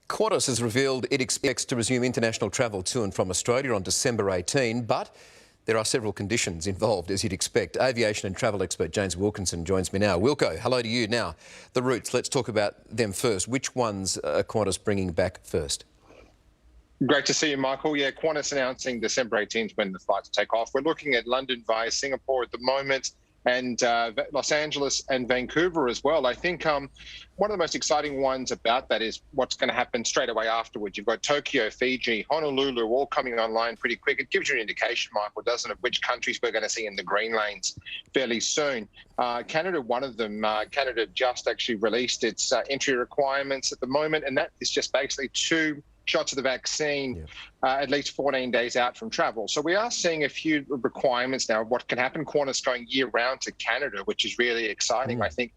Qantas has revealed it expects to resume international travel to and from Australia on December 18, but there are several conditions involved, as you'd expect. Aviation and travel expert James Wilkinson joins me now. Wilco, hello to you. Now, the routes, let's talk about them first. Which ones are Qantas bringing back first? Great to see you, Michael. Yeah, Qantas announcing December 18th when the flights take off. We're looking at London via Singapore at the moment, and Los Angeles and Vancouver as well. I think one of the most exciting ones about that is what's going to happen straight away afterwards. You've got Tokyo, Fiji, Honolulu all coming online pretty quick. It gives you an indication, Michael, doesn't it, which countries we're going to see in the green lanes fairly soon. Canada, one of them. Canada just actually released its entry requirements at the moment, and that is just basically 2 shots of the vaccine at least 14 days out from travel. So we are seeing a few requirements now of what can happen. Qantas going year-round to Canada, which is really exciting. I think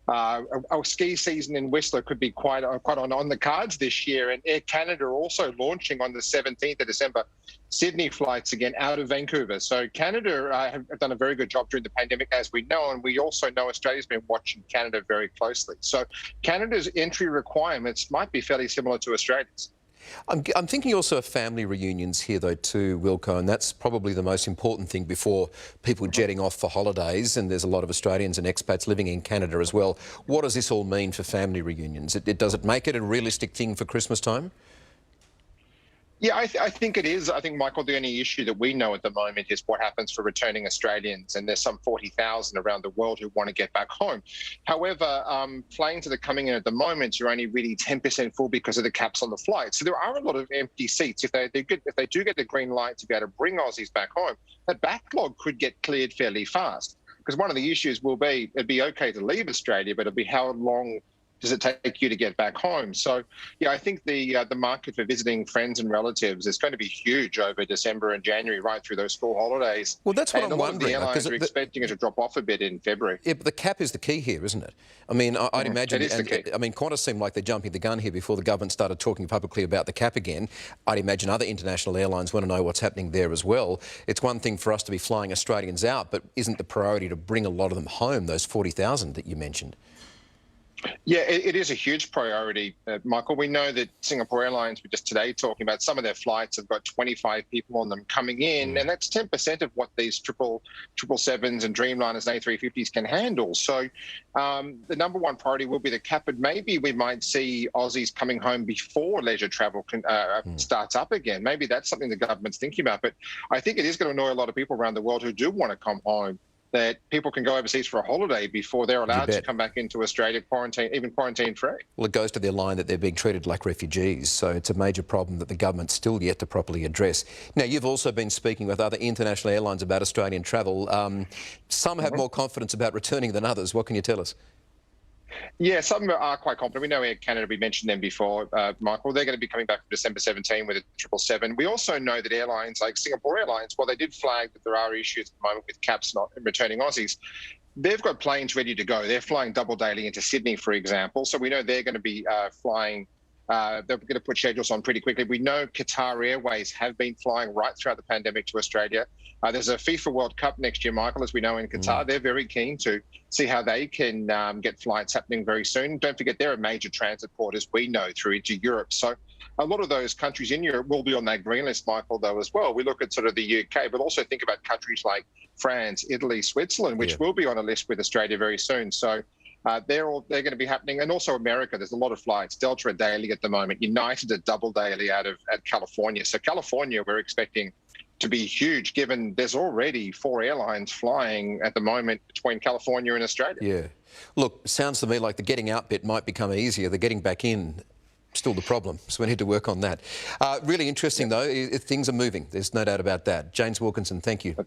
our ski season in Whistler could be quite on the cards this year. And Air Canada are also launching on the 17th of December Sydney flights again out of Vancouver. So Canada have done a very good job during the pandemic, as we know, and we also know Australia's been watching Canada very closely. So Canada's entry requirements might be fairly similar to Australia's. I'm thinking also of family reunions here, though, too, Wilco, and that's probably the most important thing before people jetting off for holidays, and there's a lot of Australians and expats living in Canada as well. What does this all mean for family reunions? Does it make it a realistic thing for Christmas time? Yeah, I think it is. I think, Michael, the only issue that we know at the moment is what happens for returning Australians, and there's some 40,000 around the world who want to get back home. However, planes that are coming in at the moment are only really 10% full because of the caps on the flight. So there are a lot of empty seats. If they do get the green light to be able to bring Aussies back home, that backlog could get cleared fairly fast. Because one of the issues will be, it'd be okay to leave Australia, but it'll be how long does it take you to get back home? So, yeah, I think the market for visiting friends and relatives is going to be huge over December and January, right through those school holidays. Well, that's what I'm wondering. The airlines are expecting it to drop off a bit in February. Yeah, but the cap is the key here, isn't it? I mean, I'd imagine... It is the key. I mean, Qantas seemed like they're jumping the gun here before the government started talking publicly about the cap again. I'd imagine other international airlines want to know what's happening there as well. It's one thing for us to be flying Australians out, but isn't the priority to bring a lot of them home, those 40,000 that you mentioned? Yeah, it is a huge priority, Michael. We know that Singapore Airlines, we're just today talking about, some of their flights have got 25 people on them coming in, and that's 10% of what these 777s and Dreamliners and A350s can handle. So the number one priority will be the cap, but maybe we might see Aussies coming home before leisure travel starts up again. Maybe that's something the government's thinking about. But I think it is going to annoy a lot of people around the world who do want to come home, that people can go overseas for a holiday before they're allowed to come back into Australia, even quarantine-free. Well, it goes to their line that they're being treated like refugees, so it's a major problem that the government's still yet to properly address. Now, you've also been speaking with other international airlines about Australian travel. Some have more confidence about returning than others. What can you tell us? Yeah, some are quite confident. We know Air Canada, we mentioned them before, Michael. They're going to be coming back from December 17 with a 777. We also know that airlines like Singapore Airlines, while they did flag that there are issues at the moment with caps not returning Aussies, they've got planes ready to go. They're flying double daily into Sydney, for example. So we know they're going to be flying. They're going to put schedules on pretty quickly. We know Qatar Airways have been flying right throughout the pandemic to Australia. There's a FIFA World Cup next year, Michael, as we know, in Qatar. They're very keen to see how they can get flights happening very soon. Don't forget, they're a major transit port, as we know, through into Europe. So a lot of those countries in Europe will be on that green list, Michael, though, as well. We look at sort of the UK, but also think about countries like France, Italy, Switzerland, which will be on a list with Australia very soon. So they're going to be happening. And also America, there's a lot of flights. Delta are daily at the moment. United are double daily out of California. So California, we're expecting to be huge, given there's already 4 airlines flying at the moment between California and Australia. Yeah. Look, sounds to me like the getting out bit might become easier. The getting back in, still the problem. So we need to work on that. Really interesting, though. Things are moving. There's no doubt about that. James Wilkinson, thank you.